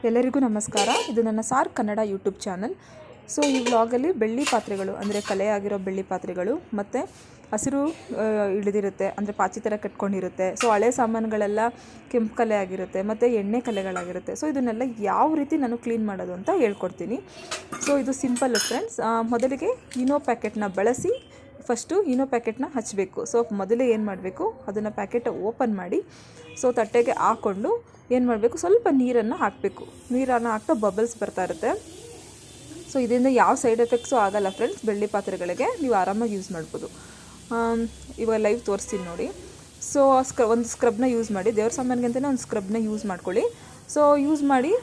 ಎಲ್ಲರಿಗೂ ನಮಸ್ಕಾರ. ಇದು ನನ್ನ sir Kannada YouTube channel. So ಈ ವ್ಲಾಗಲ್ಲಿ ಬೆಳ್ಳಿ ಪಾತ್ರೆಗಳು ಅಂದರೆ ಕಲೆ ಆಗಿರೋ ಬೆಳ್ಳಿ ಪಾತ್ರೆಗಳು ಮತ್ತು ಹಸಿರು ಇಳಿದಿರುತ್ತೆ ಅಂದರೆ ಪಾಚಿ ಥರ ಕಟ್ಕೊಂಡಿರುತ್ತೆ. ಸೊ ಹಳೆ ಸಾಮಾನುಗಳೆಲ್ಲ ಕೆಂಪು ಕಲೆ ಆಗಿರುತ್ತೆ ಮತ್ತು ಎಣ್ಣೆ ಕಲೆಗಳಾಗಿರುತ್ತೆ. ಸೊ ಇದನ್ನೆಲ್ಲ ಯಾವ ರೀತಿ ನಾನು ಕ್ಲೀನ್ ಮಾಡೋದು ಅಂತ ಹೇಳ್ಕೊಡ್ತೀನಿ. ಸೊ ಇದು ಸಿಂಪಲ್ ಫ್ರೆಂಡ್ಸ್. ಮೊದಲಿಗೆ ಇನೋ ಪ್ಯಾಕೆಟ್ನ ಬಳಸಿ ಫಸ್ಟು ಇನೋ ಪ್ಯಾಕೆಟ್ನ ಹಚ್ಚಬೇಕು. ಸೊ ಮೊದಲೇ ಏನು ಮಾಡಬೇಕು, ಅದನ್ನು ಪ್ಯಾಕೆಟ್ ಓಪನ್ ಮಾಡಿ ಸೊ ತಟ್ಟೆಗೆ ಹಾಕ್ಕೊಂಡು ಏನು ಮಾಡಬೇಕು, ಸ್ವಲ್ಪ ನೀರನ್ನು ಹಾಕಬೇಕು. ನೀರನ್ನು ಹಾಕ್ತಾ ಬಬಲ್ಸ್ ಬರ್ತಾ ಇರುತ್ತೆ. ಸೊ ಇದರಿಂದ ಯಾವ ಸೈಡ್ ಎಫೆಕ್ಟ್ಸು ಆಗೋಲ್ಲ ಫ್ರೆಂಡ್ಸ್. ಬೆಳ್ಳಿ ಪಾತ್ರೆಗಳಿಗೆ ನೀವು ಆರಾಮಾಗಿ ಯೂಸ್ ಮಾಡ್ಬೋದು. ಇವಾಗ ಲೈವ್ ತೋರಿಸ್ತೀನಿ ನೋಡಿ. ಸೊ ಒಂದು ಸ್ಕ್ರಬ್ನ ಯೂಸ್ ಮಾಡಿ, ದೇವ್ರ ಸಾಮಾನಿಗೆ ಅಂತಲೇ ಒಂದು ಸ್ಕ್ರಬ್ನ ಯೂಸ್ ಮಾಡ್ಕೊಳ್ಳಿ. ಸೊ ಯೂಸ್ ಮಾಡಿ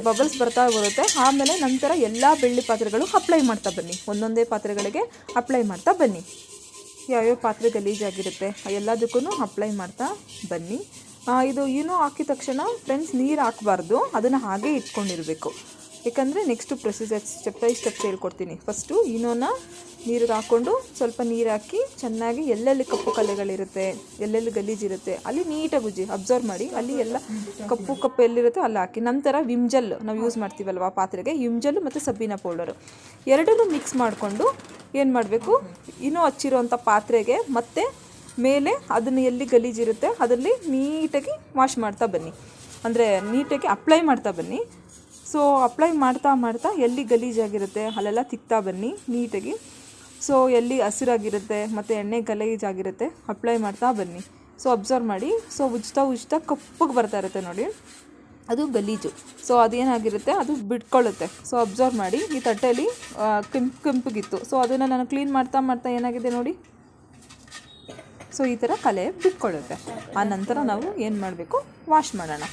ಬಬಲ್ಸ್ ಬರ್ತಾ ಬರುತ್ತೆ. ಆಮೇಲೆ ನಂತರ ಎಲ್ಲ ಬೆಳ್ಳಿ ಪಾತ್ರೆಗಳು ಅಪ್ಲೈ ಮಾಡ್ತಾ ಬನ್ನಿ. ಒಂದೊಂದೇ ಪಾತ್ರೆಗಳಿಗೆ ಅಪ್ಲೈ ಮಾಡ್ತಾ ಬನ್ನಿ. ಯಾವ್ಯಾವ ಪಾತ್ರೆ ಗಲೀಜಾಗಿರುತ್ತೆ ಎಲ್ಲದಕ್ಕೂ ಅಪ್ಲೈ ಮಾಡ್ತಾ ಬನ್ನಿ. ಇದು ಏನೋ ಹಾಕಿದ ತಕ್ಷಣ ಫ್ರೆಂಡ್ಸ್ ನೀರು ಹಾಕಬಾರ್ದು, ಅದನ್ನು ಹಾಗೇ ಇಟ್ಕೊಂಡಿರಬೇಕು. ಯಾಕಂದರೆ next procedure step by steps ಹೇಳ್ಕೊಡ್ತೀನಿ. ಫಸ್ಟು ಇನೋನ ನೀರಿಗೆ ಹಾಕ್ಕೊಂಡು ಸ್ವಲ್ಪ ನೀರು ಹಾಕಿ ಚೆನ್ನಾಗಿ ಎಲ್ಲೆಲ್ಲಿ ಕಪ್ಪು ಕಲೆಗಳಿರುತ್ತೆ, ಎಲ್ಲೆಲ್ಲಿ ಗಲೀಜಿರುತ್ತೆ ಅಲ್ಲಿ ನೀಟಾಗಿ ಉಜ್ಜಿ ಅಬ್ಸರ್ವ್ ಮಾಡಿ. ಅಲ್ಲಿ ಎಲ್ಲ ಕಪ್ಪು ಎಲ್ಲಿರುತ್ತೆ ಅಲ್ಲಿ ಹಾಕಿ. ನಂತರ ವಿಮ್ಜೆಲ್ ನಾವು ಯೂಸ್ ಮಾಡ್ತೀವಲ್ವ ಆ ಪಾತ್ರೆಗೆ, ವಿಮ್ಜೆಲ್ ಮತ್ತು ಸಬೀನಾ ಪೌಡರು ಎರಡನ್ನೂ ಮಿಕ್ಸ್ ಮಾಡಿಕೊಂಡು ಏನು ಮಾಡಬೇಕು, ಇನ್ನೂ ಹಚ್ಚಿರೋಂಥ ಪಾತ್ರೆಗೆ ಮತ್ತು ಮೇಲೆ ಅದನ್ನು ಎಲ್ಲಿ ಗಲೀಜಿರುತ್ತೆ ಅದರಲ್ಲಿ ನೀಟಾಗಿ ವಾಶ್ ಮಾಡ್ತಾ ಬನ್ನಿ, ಅಂದರೆ ನೀಟಾಗಿ ಅಪ್ಲೈ ಮಾಡ್ತಾ ಬನ್ನಿ. ಸೊ ಅಪ್ಲೈ ಮಾಡ್ತಾ ಎಲ್ಲಿ ಗಲೀಜಾಗಿರುತ್ತೆ ಅಲ್ಲೆಲ್ಲ ತಿಕ್ತಾ ಬನ್ನಿ ನೀಟಾಗಿ. ಸೊ ಎಲ್ಲಿ ಹಸಿರಾಗಿರುತ್ತೆ ಮತ್ತು ಎಣ್ಣೆ ಗಲೀಜಾಗಿರುತ್ತೆ ಅಪ್ಲೈ ಮಾಡ್ತಾ ಬನ್ನಿ. ಸೊ ಅಬ್ಸರ್ವ್ ಮಾಡಿ. ಸೊ ಉಜ್ತಾ ಕಪ್ಪಗೆ ಬರ್ತಾ ಇರುತ್ತೆ ನೋಡಿ, ಅದು ಗಲೀಜು. ಸೊ ಅದೇನಾಗಿರುತ್ತೆ ಅದು ಬಿಟ್ಕೊಳ್ಳುತ್ತೆ. ಸೊ ಅಬ್ಸರ್ವ್ ಮಾಡಿ. ಈ ತಟ್ಟೆಯಲ್ಲಿ ಕೆಂಪಗಿತ್ತು. ಸೊ ಅದನ್ನು ನಾನು ಕ್ಲೀನ್ ಮಾಡ್ತಾ ಏನಾಗಿದೆ ನೋಡಿ. ಸೊ ಈ ಥರ ಕಲೆ ಬಿಟ್ಕೊಳ್ಳುತ್ತೆ. ಆ ನಂತರ ನಾವು ಏನು ಮಾಡಬೇಕು, ವಾಶ್ ಮಾಡೋಣ.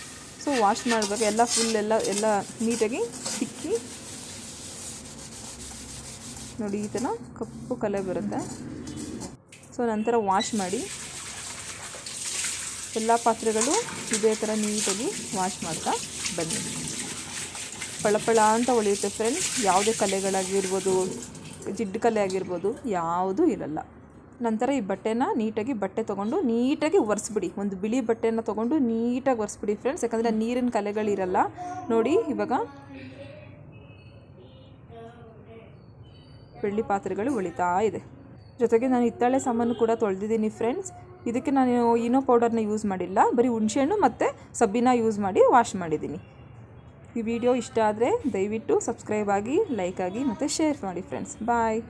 ಸೊ ವಾಶ್ ಮಾಡಬೇಕು. ಎಲ್ಲ ಫುಲ್ ಎಲ್ಲ ನೀಟಾಗಿ ತಿಕ್ಕಿ ನೋಡಿ, ಈ ಥರ ಕಪ್ಪು ಕಲೆ ಬರುತ್ತೆ. ಸೊ ನಂತರ ವಾಶ್ ಮಾಡಿ. ಎಲ್ಲ ಪಾತ್ರೆಗಳು ಇದೇ ಥರ ನೀಟಾಗಿ ವಾಶ್ ಮಾಡ್ತಾ ಬನ್ನಿ. ಪಳಪಳ ಅಂತ ಹೊಳೆಯುತ್ತೆ ಫ್ರೆಂಡ್ಸ್. ಯಾವುದೇ ಕಲೆಗಳಾಗಿರ್ಬೋದು, ಜಿಡ್ಡು ಕಲೆ ಆಗಿರ್ಬೋದು, ಯಾವುದೂ ಇರಲ್ಲ. ನಂತರ ಈ ಬಟ್ಟೆನ ನೀಟಾಗಿ ಬಟ್ಟೆ ತೊಗೊಂಡು ನೀಟಾಗಿ ಒರೆಸ್ಬಿಡಿ. ಒಂದು ಬಿಳಿ ಬಟ್ಟೆನ ತೊಗೊಂಡು ನೀಟಾಗಿ ಒರೆಸ್ಬಿಡಿ ಫ್ರೆಂಡ್ಸ್. ಯಾಕಂದರೆ ನೀರಿನ ಕಲೆಗಳಿರಲ್ಲ ನೋಡಿ. ಇವಾಗ ಬೆಳ್ಳಿ ಪಾತ್ರೆಗಳು ಉಳಿತಾ ಇದೆ. ಜೊತೆಗೆ ನಾನು ಹಿತ್ತಾಳೆ ಸಾಮಾನು ಕೂಡ ತೊಳೆದಿದ್ದೀನಿ ಫ್ರೆಂಡ್ಸ್. ಇದಕ್ಕೆ ನಾನು ಇನೋ ಪೌಡರ್ನ ಯೂಸ್ ಮಾಡಿಲ್ಲ, ಬರೀ ಹುಣಸೆಹಣ್ಣು ಮತ್ತು ಸಬೀನಾ ಯೂಸ್ ಮಾಡಿ ವಾಶ್ ಮಾಡಿದ್ದೀನಿ. ಈ ವಿಡಿಯೋ ಇಷ್ಟ ಆದರೆ ದಯವಿಟ್ಟು ಸಬ್ಸ್ಕ್ರೈಬ್ ಆಗಿ, ಲೈಕ್ ಆಗಿ ಮತ್ತು ಶೇರ್ ಮಾಡಿ ಫ್ರೆಂಡ್ಸ್. ಬಾಯ್.